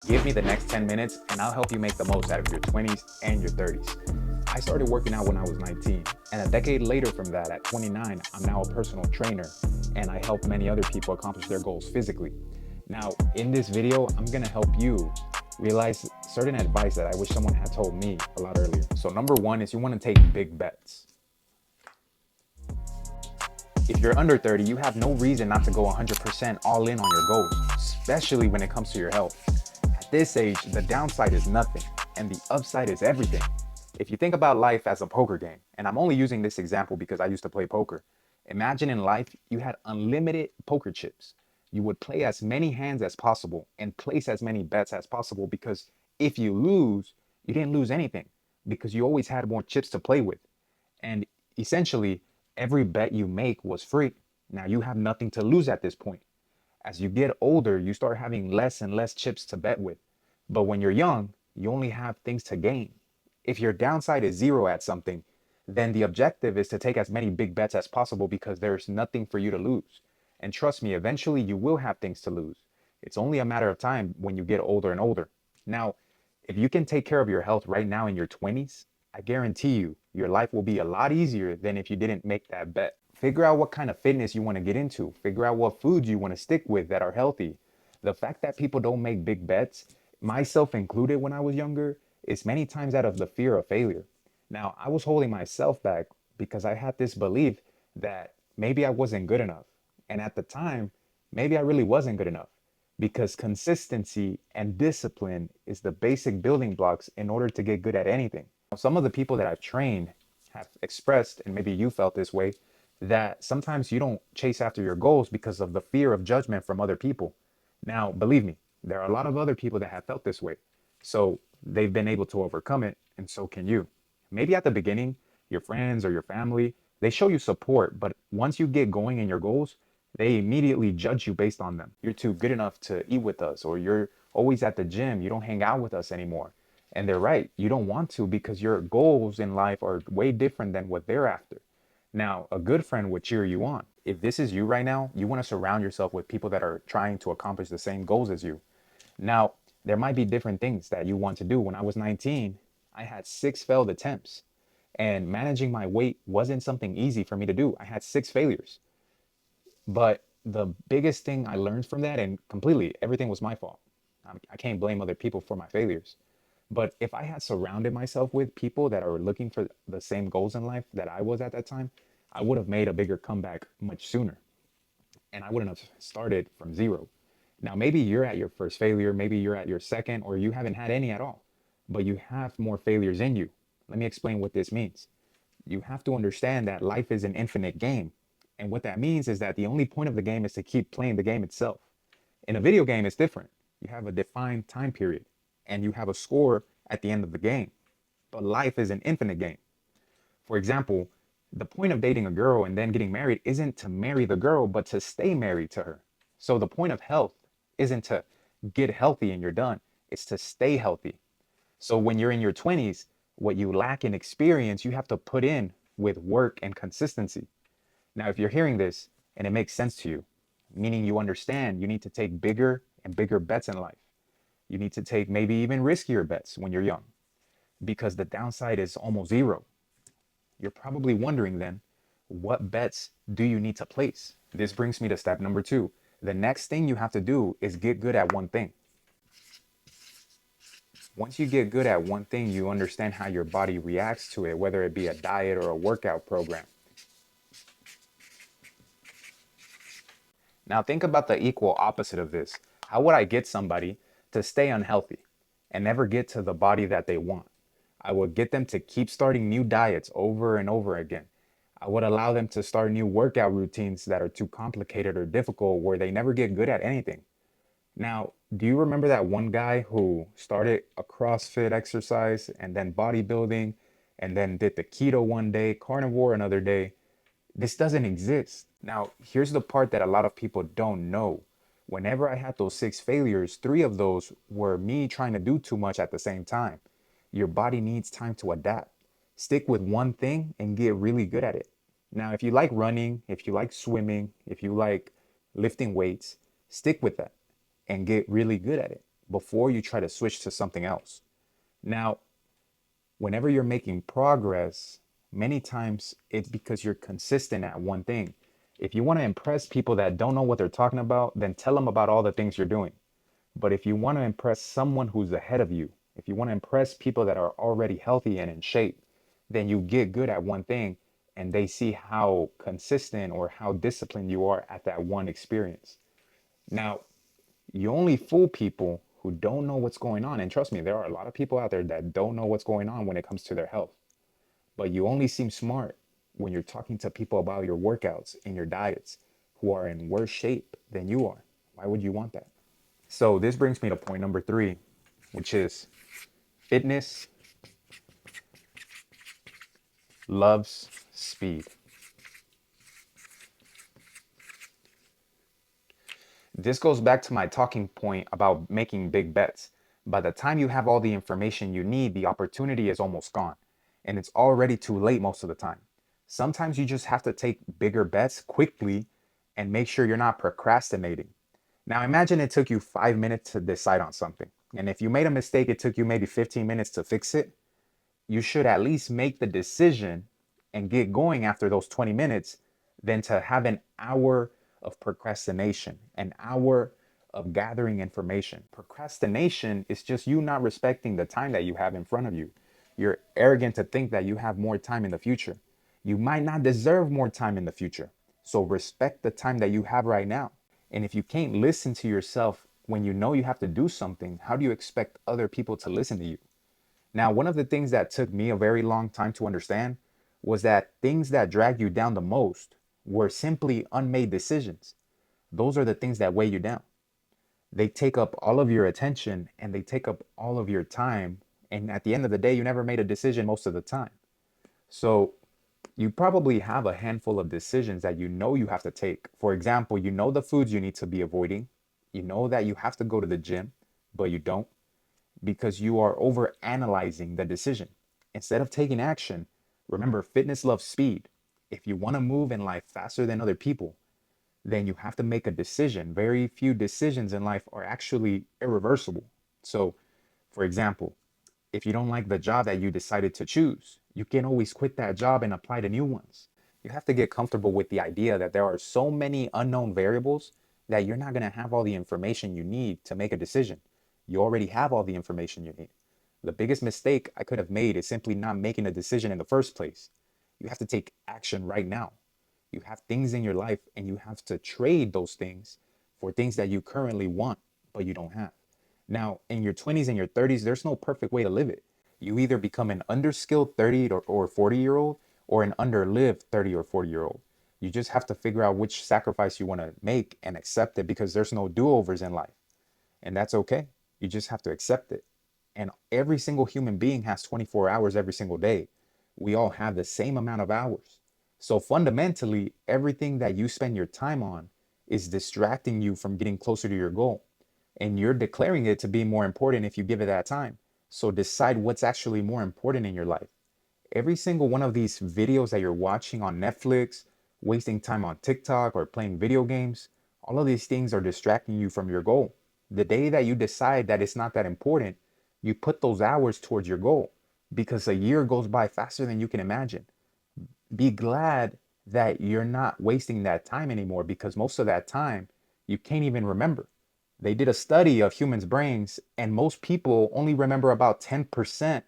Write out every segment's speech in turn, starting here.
Give me the next 10 minutes and I'll help you make the most out of your 20s and your 30s. I started working out when I was 19, and a decade later from that, at 29, I'm now a personal trainer and I help many other people accomplish their goals physically. Now, in this video, I'm gonna help you realize certain advice that I wish someone had told me a lot earlier. So number one is you wanna take big bets. If you're under 30, you have no reason not to go 100% all in on your goals, especially when it comes to your health. At this age, the downside is nothing, and the upside is everything. If you think about life as a poker game, and I'm only using this example because I used to play poker, imagine in life you had unlimited poker chips. You would play as many hands as possible and place as many bets as possible because if you lose, you didn't lose anything because you always had more chips to play with. And essentially, every bet you make was free. Now you have nothing to lose at this point. As you get older, you start having less and less chips to bet with. But when you're young, you only have things to gain. If your downside is zero at something, then the objective is to take as many big bets as possible because there's nothing for you to lose. And trust me, eventually you will have things to lose. It's only a matter of time when you get older and older. Now, if you can take care of your health right now in your 20s, I guarantee you, your life will be a lot easier than if you didn't make that bet. Figure out what kind of fitness you want to get into. Figure out what foods you want to stick with that are healthy. The fact that people don't make big bets, myself included when I was younger, is many times out of the fear of failure. Now, I was holding myself back because I had this belief that maybe I wasn't good enough. And at the time, maybe I really wasn't good enough because consistency and discipline is the basic building blocks in order to get good at anything. Some of the people that I've trained have expressed, and maybe you felt this way, that sometimes you don't chase after your goals because of the fear of judgment from other people. Now, believe me, there are a lot of other people that have felt this way. So they've been able to overcome it, and so can you. Maybe at the beginning, your friends or your family, they show you support, but once you get going in your goals, they immediately judge you based on them. You're too good enough to eat with us, or you're always at the gym, you don't hang out with us anymore. And they're right, you don't want to because your goals in life are way different than what they're after. Now, a good friend would cheer you on. If this is you right now, you want to surround yourself with people that are trying to accomplish the same goals as you. Now, there might be different things that you want to do. When I was 19, I had 6 failed attempts, and managing my weight wasn't something easy for me to do. I had 6 failures. But the biggest thing I learned from that, and completely everything was my fault. I can't blame other people for my failures. But if I had surrounded myself with people that are looking for the same goals in life that I was at that time, I would have made a bigger comeback much sooner. And I wouldn't have started from zero. Now, maybe you're at your first failure, maybe you're at your second, or you haven't had any at all, but you have more failures in you. Let me explain what this means. You have to understand that life is an infinite game. And what that means is that the only point of the game is to keep playing the game itself. In a video game, it's different. You have a defined time period and you have a score at the end of the game. But life is an infinite game. For example, the point of dating a girl and then getting married isn't to marry the girl, but to stay married to her. So the point of health isn't to get healthy and you're done, it's to stay healthy. So when you're in your 20s, what you lack in experience, you have to put in with work and consistency. Now, if you're hearing this and it makes sense to you, meaning you understand you need to take bigger and bigger bets in life. You need to take maybe even riskier bets when you're young because the downside is almost zero. You're probably wondering then, what bets do you need to place? This brings me to step number two. The next thing you have to do is get good at one thing. Once you get good at one thing, you understand how your body reacts to it, whether it be a diet or a workout program. Now think about the equal opposite of this. How would I get somebody to stay unhealthy and never get to the body that they want? I would get them to keep starting new diets over and over again. I would allow them to start new workout routines that are too complicated or difficult where they never get good at anything. Now, do you remember that one guy who started a CrossFit exercise and then bodybuilding and then did the keto one day, carnivore another day? This doesn't exist. Now, here's the part that a lot of people don't know. Whenever I had those 6 failures, 3 of those were me trying to do too much at the same time. Your body needs time to adapt. Stick with one thing and get really good at it. Now, if you like running, if you like swimming, if you like lifting weights, stick with that and get really good at it. before you try to switch to something else. Now, whenever you're making progress, many times it's because you're consistent at one thing. If you want to impress people that don't know what they're talking about, then tell them about all the things you're doing. But if you want to impress someone who's ahead of you, if you want to impress people that are already healthy and in shape, then you get good at one thing and they see how consistent or how disciplined you are at that one experience. Now, you only fool people who don't know what's going on. And trust me, there are a lot of people out there that don't know what's going on when it comes to their health. But you only seem smart when you're talking to people about your workouts and your diets who are in worse shape than you are. Why would you want that? So this brings me to point number 3, which is fitness loves speed. This goes back to my talking point about making big bets. By the time you have all the information you need, the opportunity is almost gone, and it's already too late most of the time. Sometimes you just have to take bigger bets quickly and make sure you're not procrastinating. Now imagine it took you 5 minutes to decide on something. And if you made a mistake, it took you maybe 15 minutes to fix it. You should at least make the decision and get going after those 20 minutes than to have an hour of procrastination, an hour of gathering information. Procrastination is just you not respecting the time that you have in front of you. You're arrogant to think that you have more time in the future. You might not deserve more time in the future. So respect the time that you have right now. And if you can't listen to yourself when you know you have to do something, how do you expect other people to listen to you? Now, one of the things that took me a very long time to understand was that things that drag you down the most were simply unmade decisions. Those are the things that weigh you down. They take up all of your attention and they take up all of your time. And at the end of the day, you never made a decision most of the time. So you probably have a handful of decisions that you know you have to take. For example, you know the foods you need to be avoiding. You know that you have to go to the gym, but you don't because you are over analyzing the decision. Instead of taking action, remember fitness loves speed. If you want to move in life faster than other people, then you have to make a decision. Very few decisions in life are actually irreversible. So, for example, if you don't like the job that you decided to choose, you can always quit that job and apply to new ones. You have to get comfortable with the idea that there are so many unknown variables that you're not going to have all the information you need to make a decision. You already have all the information you need. The biggest mistake I could have made is simply not making a decision in the first place. You have to take action right now. You have things in your life and you have to trade those things for things that you currently want, but you don't have. Now, in your 20s and your 30s, there's no perfect way to live it. You either become an underskilled 30 or 40-year-old or an underlived 30 or 40-year-old. You just have to figure out which sacrifice you want to make and accept it because there's no do-overs in life. And that's okay. You just have to accept it. And every single human being has 24 hours every single day. We all have the same amount of hours. So fundamentally, everything that you spend your time on is distracting you from getting closer to your goal. And you're declaring it to be more important if you give it that time. So decide what's actually more important in your life. Every single one of these videos that you're watching on Netflix, wasting time on TikTok or playing video games, all of these things are distracting you from your goal. The day that you decide that it's not that important, you put those hours towards your goal because a year goes by faster than you can imagine. Be glad that you're not wasting that time anymore because most of that time you can't even remember. They did a study of humans' brains, and most people only remember about 10%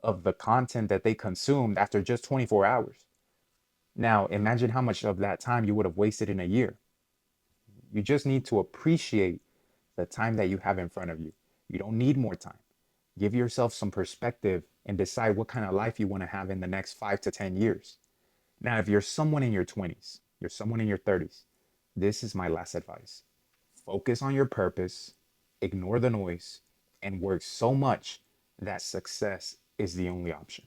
of the content that they consumed after just 24 hours. Now, imagine how much of that time you would have wasted in a year. You just need to appreciate the time that you have in front of you. You don't need more time. Give yourself some perspective and decide what kind of life you want to have in the next 5 to 10 years. Now, if you're someone in your 20s, you're someone in your 30s, this is my last advice. Focus on your purpose, ignore the noise, and work so much that success is the only option.